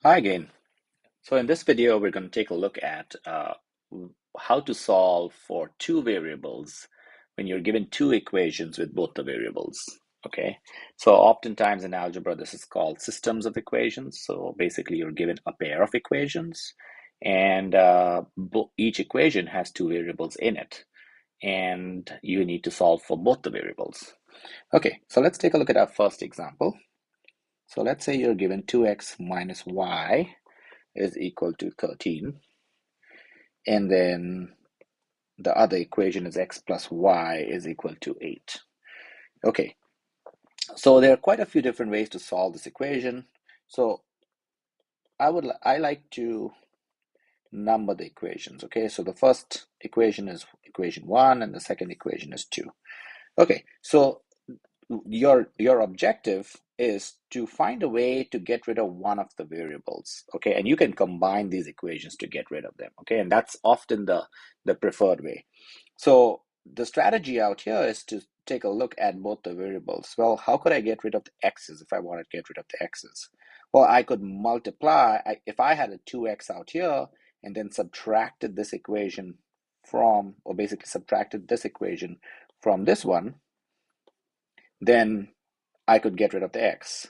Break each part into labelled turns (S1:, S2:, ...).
S1: Hi again. So in this video, we're going to take a look at how to solve for two variables when you're given two equations with both the variables. Okay, so oftentimes in algebra, this is called systems of equations. So basically, you're given a pair of equations, and each equation has two variables in it, and you need to solve for both the variables. Okay, so let's take a look at our first example. So let's say you're given 2x minus y is equal to 13, and then the other equation is x plus y is equal to 8. Okay, so there are quite a few different ways to solve this equation. So I like to number the equations. Okay, so the first equation is equation 1 and the second equation is 2. Okay, so your objective is to find a way to get rid of one of the variables. Okay, and you can combine these equations to get rid of them. Okay, and that's often the preferred way. So the strategy out here is to take a look at both the variables. Well, how could I get rid of the x's if I wanted to get rid of the x's? Well, I could multiply. If I had a 2x out here and then subtracted this equation from, or basically subtracted this equation from this one, then I could get rid of the x.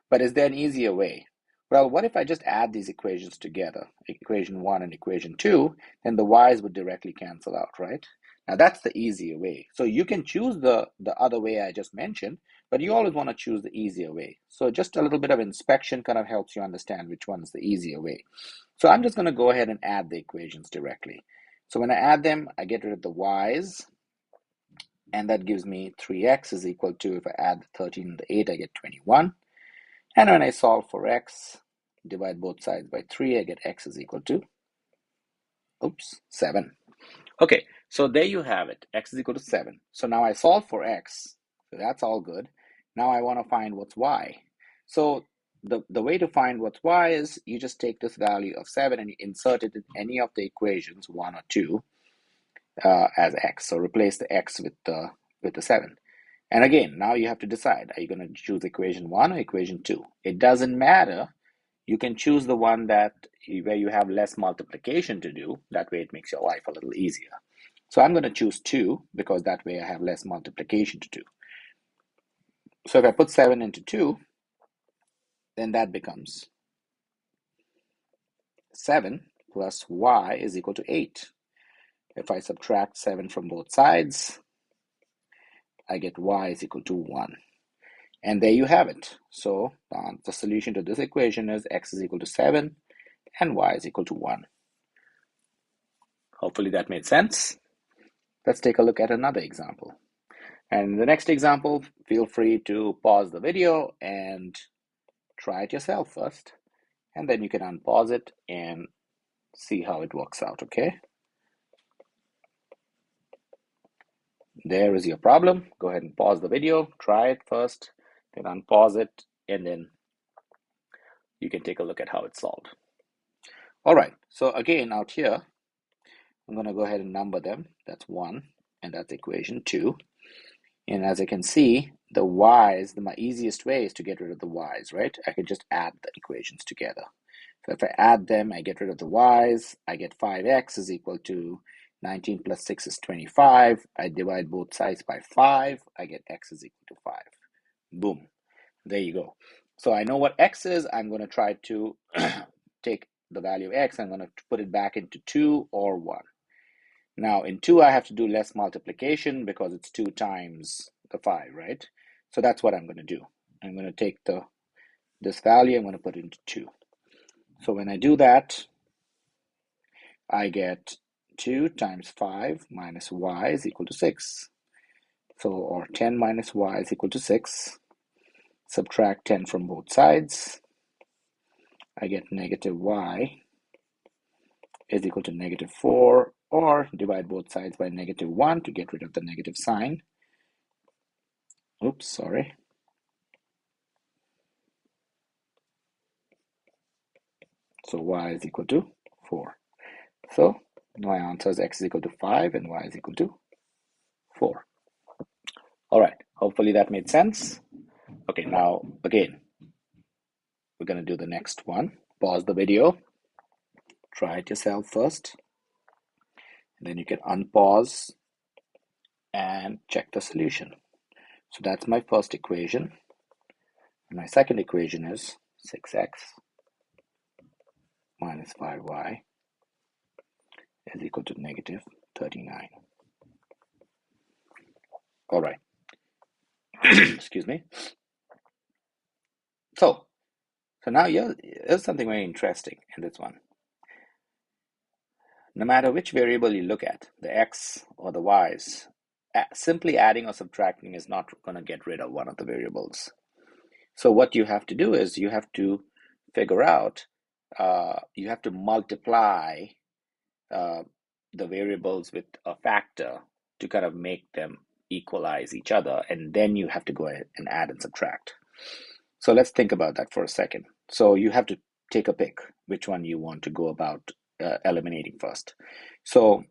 S1: But is there an easier way? Well, what if I just add these equations together, equation 1 and equation 2, then the y's would directly cancel out, right? Now that's the easier way. So you can choose the other way I just mentioned, but you always want to choose the easier way. So just a little bit of inspection kind of helps you understand which one is the easier way. So I'm just going to go ahead and add the equations directly. So when I add them, I get rid of the y's, and that gives me 3x is equal to, if I add the 13 and the 8, I get 21. And when I solve for x, divide both sides by 3, I get x is equal to, 7. Okay, so there you have it. X is equal to 7. So now I solve for x. So that's all good. Now I want to find what's y. So the way to find what's y is you just take this value of 7 and you insert it in any of the equations, 1 or 2, as x. So replace the x with the 7. And again, now you have to decide, are you going to choose equation 1 or equation 2? It doesn't matter. You can choose the one where you have less multiplication to do. That way it makes your life a little easier. So I'm going to choose 2 because that way I have less multiplication to do. So if I put 7 into 2, then that becomes 7 plus y is equal to 8. If I subtract 7 from both sides, I get y is equal to 1. And there you have it. So the solution to this equation is x is equal to 7 and y is equal to 1. Hopefully that made sense. Let's take a look at another example. And in the next example, feel free to pause the video and try it yourself first. And then you can unpause it and see how it works out, okay? There is your problem. Go ahead and pause the video, try it first, then unpause it, and then you can take a look at how it's solved. All right, so again, out here, I'm going to go ahead and number them. That's 1, and that's equation 2. And as I can see, the y's, my easiest way is to get rid of the y's, right? I can just add the equations together. So if I add them, I get rid of the y's. I get 5x is equal to 19 plus 6 is 25. I divide both sides by 5. I get x is equal to 5. Boom. There you go. So I know what x is. I'm going to try to take the value of x. I'm going to put it back into 2 or 1. Now in 2, I have to do less multiplication because it's 2 times the 5, right? So that's what I'm going to do. I'm going to take this value, I'm going to put it into 2. So when I do that, I get 2 times 5 minus y is equal to 6. So, or 10 minus y is equal to 6. Subtract 10 from both sides. I get negative y is equal to negative 4, or divide both sides by negative 1 to get rid of the negative sign. Oops, sorry. So y is equal to 4. So my answer is x is equal to 5 and y is equal to 4. All right, hopefully that made sense. Okay, now again, we're going to do the next one. pause the video, try it yourself first, and then you can unpause and check the solution. So that's my first equation. And my second equation is 6x minus 5y is equal to negative 39. All right. Excuse me. So now here's something very interesting in this one. No matter which variable you look at, the x or the y's, simply adding or subtracting is not going to get rid of one of the variables. So what you have to do is you have to figure out, you have to multiply the variables with a factor to kind of make them equalize each other, and then you have to go ahead and add and subtract. So let's think about that for a second. So you have to take a pick which one you want to go about eliminating first. So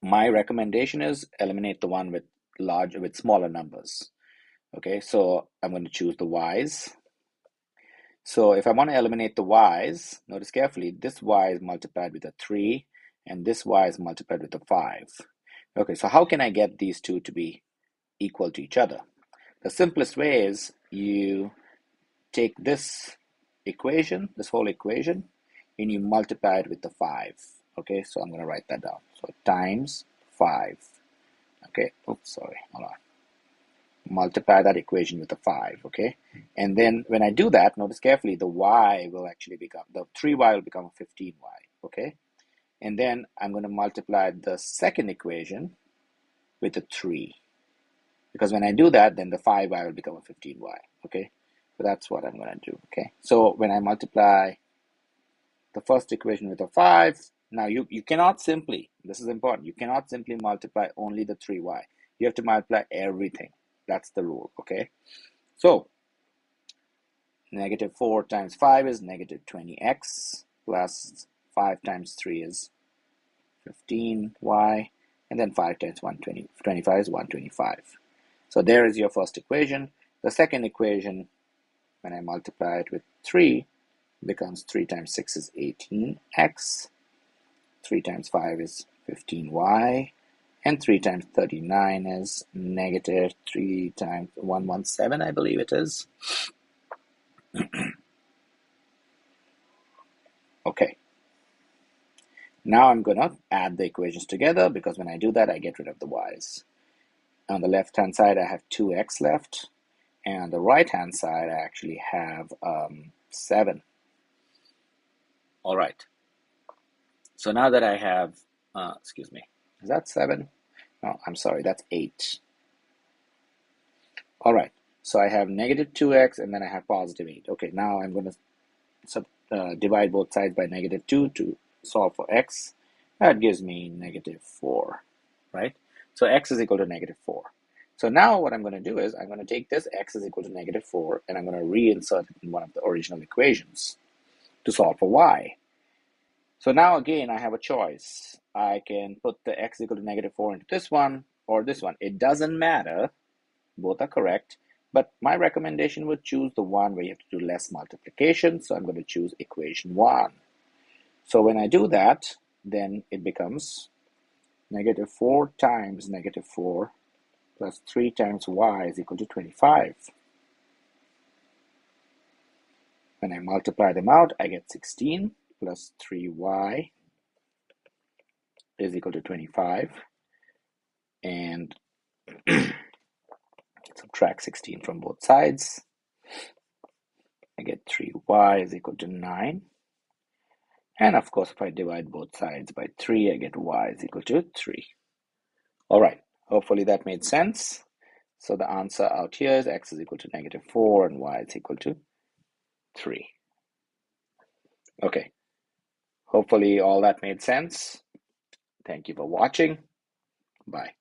S1: my recommendation is eliminate the one with smaller numbers. Okay, so I'm going to choose the y's. So if I want to eliminate the y's, notice carefully, this y is multiplied with a 3 and this y is multiplied with a 5. Okay, so how can I get these two to be equal to each other? The simplest way is you take this equation, this whole equation, and you multiply it with the 5. Okay, so I'm going to write that down. So times 5. Okay, oops, sorry, hold on. Multiply that equation with a 5, okay? And then when I do that, notice carefully, the y will actually become, the 3y will become a 15y, okay? And then I'm going to multiply the second equation with a 3. Because when I do that, then the 5y will become a 15y, okay? So that's what I'm going to do, okay? So when I multiply the first equation with a 5, now you cannot simply, this is important, you cannot simply multiply only the 3y. You have to multiply everything. That's the rule, okay? So negative 4 times 5 is negative 20x plus 5 times 3 is 15y, and then 5 times 25 is 125. So there is your first equation. The second equation, when I multiply it with 3, becomes 3 times 6 is 18x, 3 times 5 is 15y, and 3 times 39 is negative 3 times 117, I believe it is. Okay. Now I'm going to add the equations together, because when I do that, I get rid of the y's. On the left-hand side, I have 2x left. And on the right-hand side, I actually have 7. All right. So now that I have, excuse me, is that 7? No, I'm sorry, that's 8. All right, so I have negative 2x and then I have positive 8. Okay, now I'm going to divide both sides by negative 2 to solve for x. That gives me negative 4, right? So x is equal to negative 4. So now what I'm going to do is I'm going to take this x is equal to negative 4 and I'm going to reinsert it in one of the original equations to solve for y. So now again, I have a choice. I can put the x equal to negative 4 into this one or this one. It doesn't matter. Both are correct. But my recommendation would choose the one where you have to do less multiplication. So I'm going to choose equation 1. So when I do that, then it becomes negative 4 times negative 4 plus 3 times y is equal to 25. When I multiply them out, I get 16 plus 3y is equal to 25. And subtract 16 from both sides. I get 3y is equal to 9. And of course, if I divide both sides by 3, I get y is equal to 3. All right, hopefully that made sense. So the answer out here is x is equal to negative 4 and y is equal to 3. Okay, hopefully all that made sense. Thank you for watching. Bye.